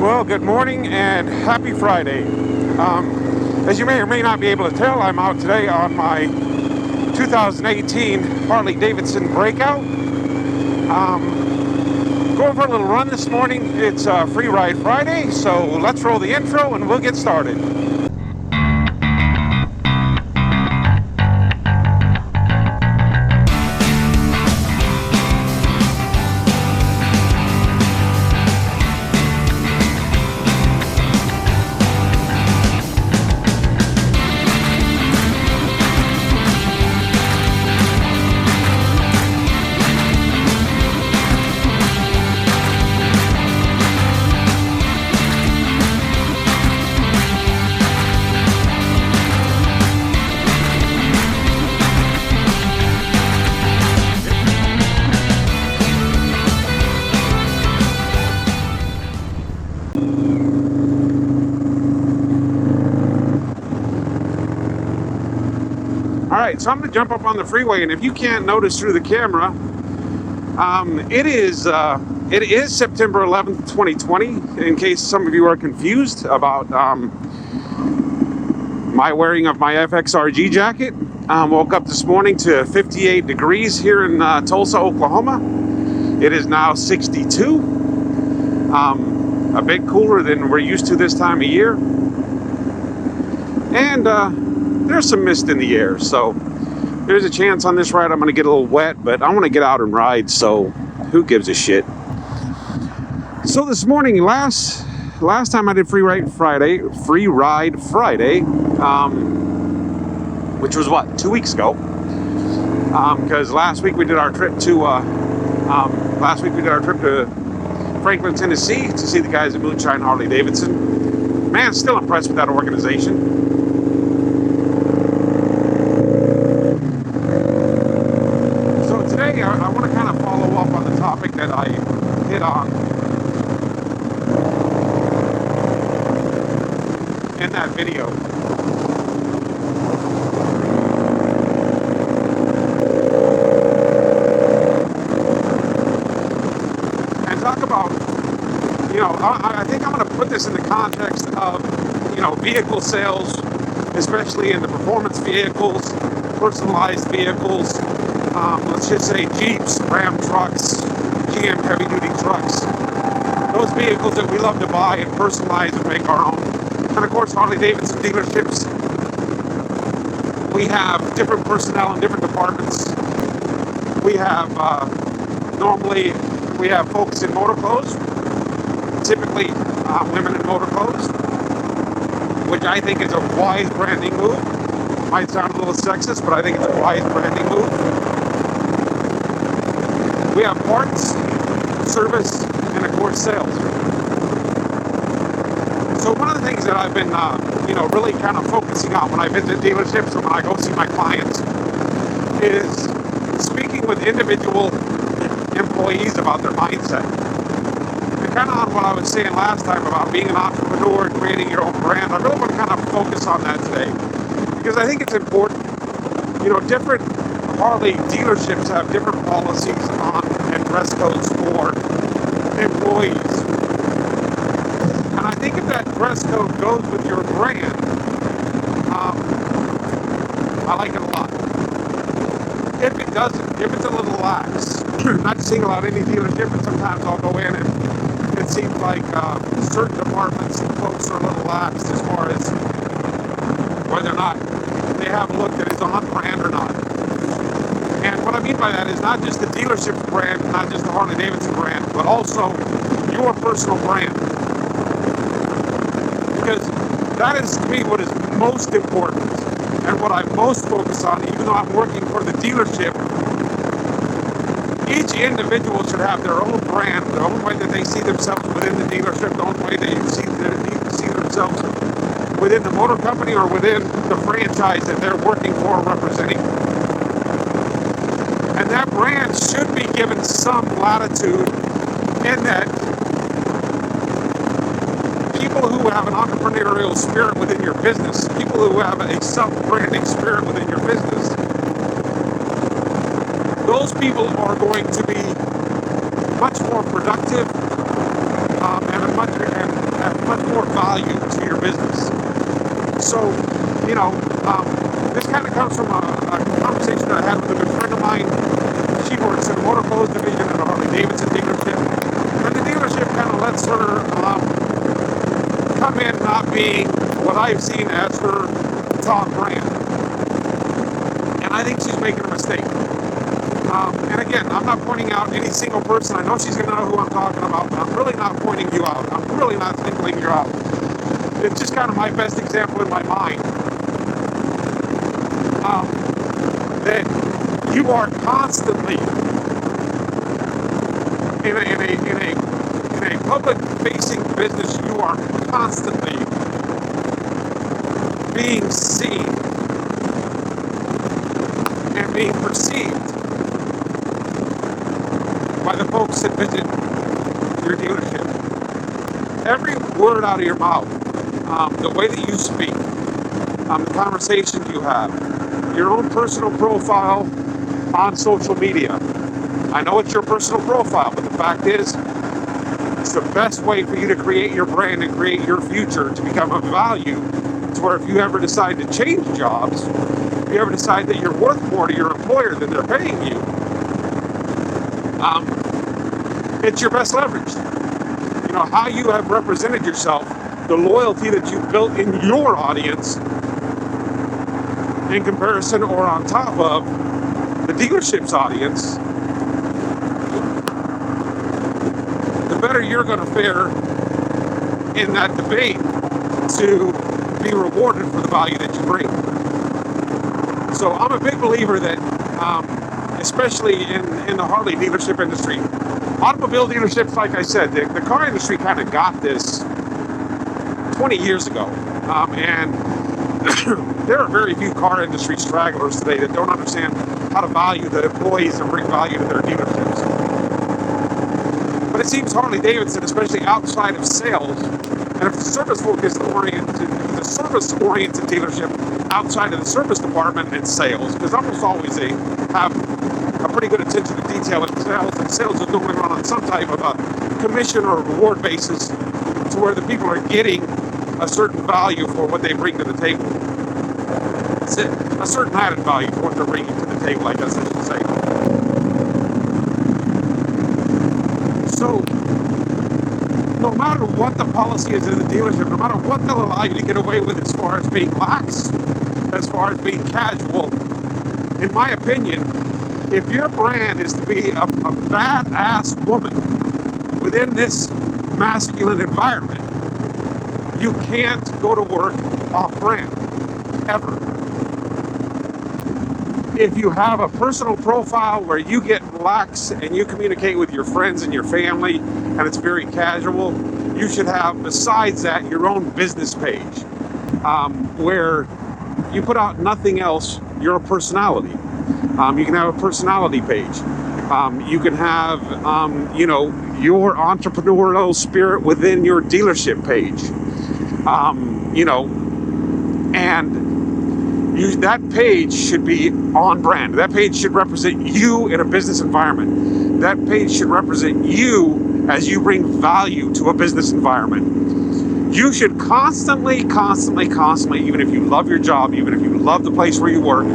Well, good morning and happy Friday. As you may or may not be able to tell, I'm out today on my 2018 Harley-Davidson Breakout. Going for a little run this morning. It's Free Ride Friday, so let's roll the intro and we'll get started. Alright, so I'm going to jump up on the freeway, and if you can't notice through the camera, it is September 11th, 2020, in case some of you are confused about my wearing of my FXRG jacket. Woke up this morning to 58 degrees here in Tulsa, Oklahoma. It is now 62, a bit cooler than we're used to this time of year. And there's some mist in the air, so there's a chance on this ride I'm going to get a little wet, but I want to get out and ride, so who gives a shit. So this morning, last time I did Free Ride Friday, which was what, 2 weeks ago, because last week we did our trip to Franklin, Tennessee, to see the guys at Moonshine Harley-Davidson. Man, still impressed with that organization. I want to kind of follow up on the topic that I hit on in that video. And talk about, I think I'm going to put this in the context of, vehicle sales, especially in the performance vehicles, personalized vehicles. Let's just say Jeeps, Ram trucks, GM heavy-duty trucks. Those vehicles that we love to buy and personalize and make our own. And of course, Harley-Davidson dealerships, we have different personnel in different departments. We have, normally, we have folks in motor clothes, typically women in motor clothes, which I think is a wise branding move. Might sound a little sexist, but I think it's a wise branding move. We have parts, service, and of course sales. So one of the things that I've been, really kind of focusing on when I visit dealerships or when I go see my clients is speaking with individual employees about their mindset. And kind of on what I was saying last time about being an entrepreneur and creating your own brand, I really want to kind of focus on that today because I think it's important. Different Harley dealerships have different policies on and dress codes for employees. And I think if that dress code goes with your brand, I like it a lot. If it doesn't, if it's a little lax, not to single out any dealership, but sometimes I'll go in and it seems like certain departments and folks are a little lax as far as whether or not they have a look that is on brand or not. And what I mean by that is not just the dealership's brand, not just the Harley-Davidson brand, but also your personal brand. Because that is, to me, what is most important and what I most focus on, even though I'm working for the dealership. Each individual should have their own brand, their own way that they see themselves within the dealership, their own way they see themselves within the motor company or within the franchise that they're working for or representing. And that brand should be given some latitude in that people who have an entrepreneurial spirit within your business, people who have a self-branding spirit within your business, those people are going to be much more productive and much more value to your business. So, you know, this kind of comes from a conversation that I had with a good friend of mine. She works in the motor clothes division at a Harley-Davidson dealership. And the dealership kind of lets her come in not being what I've seen as her top brand. And I think she's making a mistake. And again, I'm not pointing out any single person. I know she's going to know who I'm talking about, but I'm really not pointing you out. I'm really not singling you out. It's just kind of my best example in my mind. That you are constantly in a public-facing business. You are constantly being seen and being perceived by the folks that visit your dealership. Every word out of your mouth, the way that you speak, the conversations you have, your own personal profile on social media. I know it's your personal profile, but the fact is, it's the best way for you to create your brand and create your future to become of value, to where if you ever decide to change jobs, if you ever decide that you're worth more to your employer than they're paying you, it's your best leverage. You know, how you have represented yourself, the loyalty that you've built in your audience in comparison or on top of the dealership's audience, the better you're going to fare in that debate to be rewarded for the value that you bring. So I'm a big believer that, especially in the Harley dealership industry, automobile dealerships, like I said, the car industry kind of got this 20 years ago. And there are very few car industry stragglers today that don't understand how to value the employees and bring value to their dealerships. But it seems Harley-Davidson, especially outside of sales, and if it's a service-oriented dealership outside of the service department and sales, because almost always they have a pretty good attention to detail in sales, and sales is normally run on some type of a commission or a reward basis to where the people are getting a certain value for what they bring to the table. It's a certain added value for what they're bringing to the table, I guess I should say. So, no matter what the policy is in the dealership, no matter what they'll allow you to get away with as far as being lax, as far as being casual, in my opinion, if your brand is to be a badass woman within this masculine environment, you can't go to work off-brand, ever. If you have a personal profile where you get lax and you communicate with your friends and your family, and it's very casual, you should have, besides that, your own business page, where you put out nothing else, your personality. You can have a personality page. You can have, your entrepreneurial spirit within your dealership page. That page should be on brand. That page should represent you in a business environment. That page should represent you as you bring value to a business environment. You should constantly, even if you love your job, even if you love the place where you work,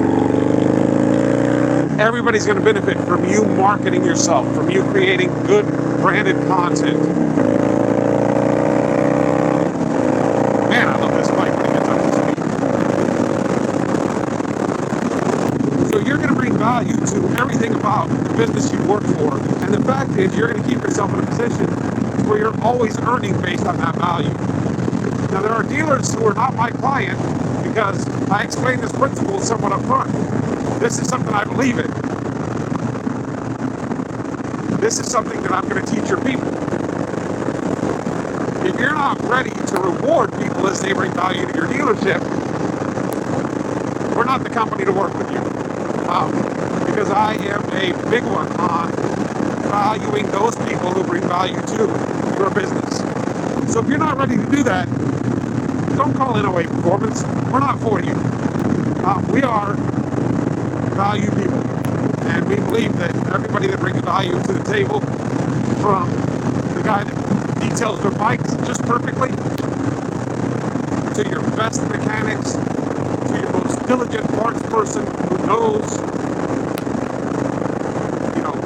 everybody's going to benefit from you marketing yourself, from you creating good branded content. Man, I love this bike when it gets up to speed. So you're going to bring value to everything about the business you work for. And the fact is, you're going to keep yourself in a position where you're always earning based on that value. Now, there are dealers who are not my client because I explain this principle somewhat up front. This is something I believe in. This is something that I'm going to teach your people. If you're not ready to reward people as they bring value to your dealership, we're not the company to work with you. Because I am a big one on valuing those people who bring value to your business. So if you're not ready to do that, don't call NOA Performance. We're not for you. We are value people, and we believe that everybody that brings value to the table, from the guy that details their bikes just perfectly to your best mechanics, to your most diligent parts person who knows,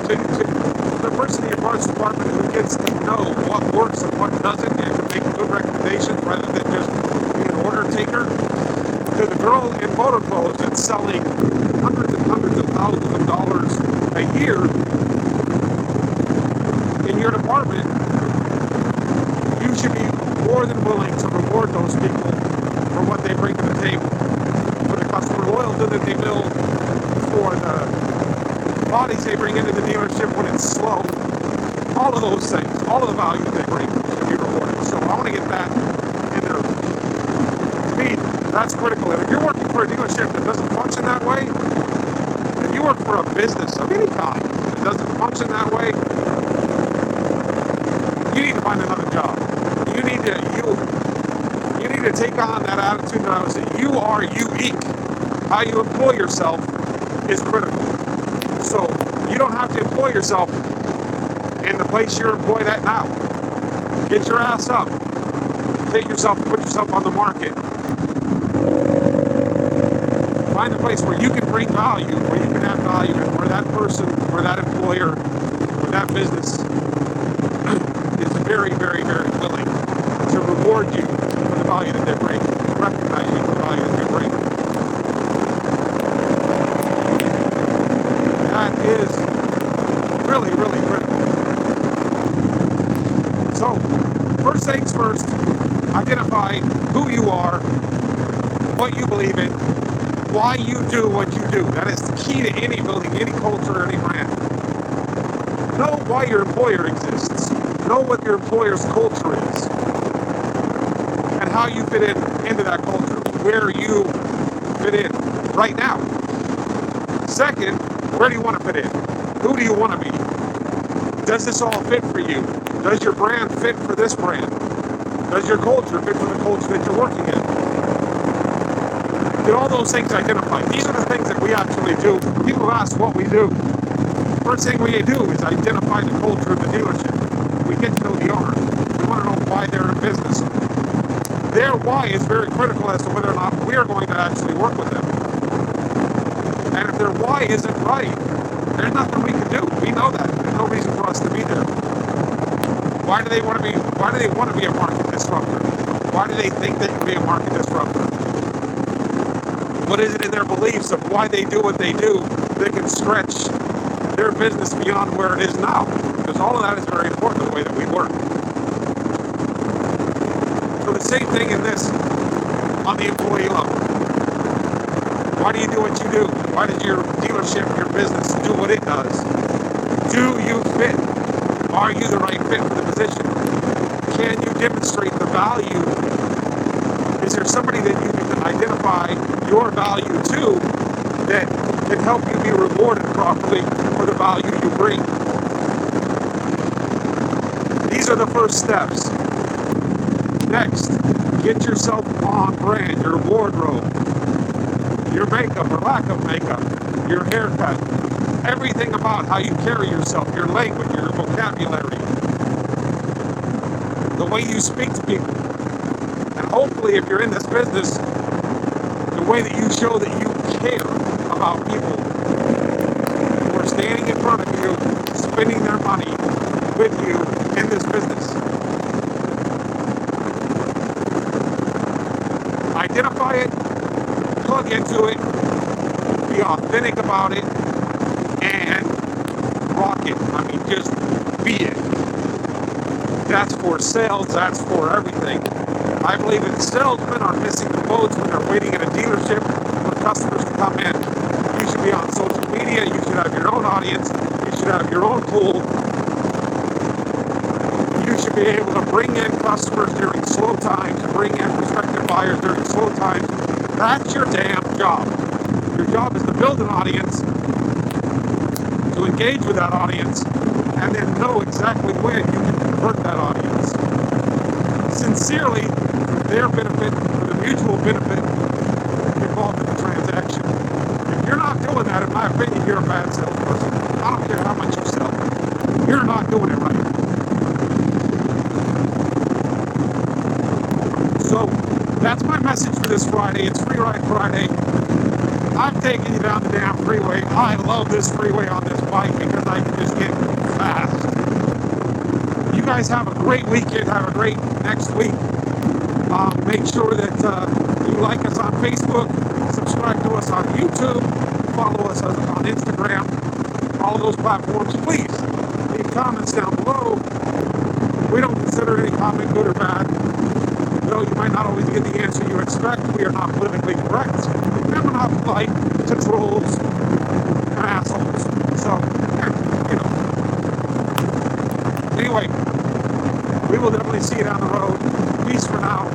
to the person in your parts department who gets to know what works and what doesn't and to make good recommendations rather than just be an order taker, to the girl in motor clothes that's selling hundreds and hundreds of thousands of dollars a year in your department. You should be more than willing to reward those people for what they bring to the table, for the customer loyalty that they build, for the bodies they bring into the dealership when it's slow. All of those things, all of the value that they bring should be rewarded. So I want to get that in there. To me, that's critical. And if you're working for a dealership that doesn't function that way, if you work for a business of any kind that doesn't function that way, you need to find another job. You need to take on that attitude that I was saying. You are unique. How you employ yourself is critical. So you don't have to employ yourself in the place you're employed at now. Get your ass up. Put yourself on the market. Find a place where you can bring value, where you can add value, and where that person, where that employer, where that business is very, very, very willing to reward you for the value that they bring, to recognize you for the value that they bring. That is really, really critical. So, first things first, identify who you are, what you believe in, why you do what you do. That is the key to any building, any culture, any brand. Know why your employer exists. Know what your employer's culture is and how you fit into that culture, where you fit in right now. Second, where do you want to fit in? Who do you want to be? Does this all fit for you? Does your brand fit for this brand? Does your culture fit for the culture that you're working in? Get all those things identified. These are the things that we actually do. People ask what we do. First thing we do is identify the culture of the dealership. We get to know the owner. We want to know why they're in business. Their why is very critical as to whether or not we are going to actually work with them. And if their why isn't right, there's nothing we can do. We know that. There's no reason for us to be there. Why do they want to be a market disruptor? Why do they think they can be a market disruptor? What is it in their beliefs of why they do what they do that can stretch their business beyond where it is now? Because all of that is very important, the way that we work. So the same thing in this, on the employee level. Why do you do what you do? Why does your dealership, your business do what it does? Do you fit? Are you the right fit for the position? Can you demonstrate the value? Is there somebody that you can identify your value to that can help you be rewarded properly for the value you bring? These are the first steps. Next, get yourself on brand, your wardrobe, your makeup or lack of makeup, your haircut, everything about how you carry yourself, your language, your vocabulary, the way you speak to people. And hopefully, if you're in this business, the way that you show that you care about people who are standing in front of you, spending their money with you in this business. Identify it, plug into it, be authentic about it, and rock it. I mean, just be it. That's for sales, that's for everything. I believe that salesmen are missing the boats when they're waiting at a dealership for customers to come in. You should be on social media, you should have your own audience, you should have your own pool. You should be able to bring in customers during slow times, bring in prospective buyers during slow times. That's your damn job. Your job is to build an audience, to engage with that audience, and then know exactly when you can convert that audience. Sincerely, for their benefit, for the mutual benefit involved in the transaction. If you're not doing that, in my opinion, you're a bad salesperson. I don't care how much you sell. You're not doing it right. So, That's my message for this Friday. It's Free Ride Friday. I'm taking you down the damn freeway. I love this freeway on this bike because I can just get fast. You guys have a great weekend. Have a great next week. Make sure that you like us on Facebook, subscribe to us on YouTube, follow us on Instagram, all those platforms. Please leave comments down below. We don't consider any comment good or bad. Though you might not always get the answer you expect, we are not politically correct, and we're not polite to trolls and assholes. So, you know. Anyway, we will definitely see you down the road. Peace for now.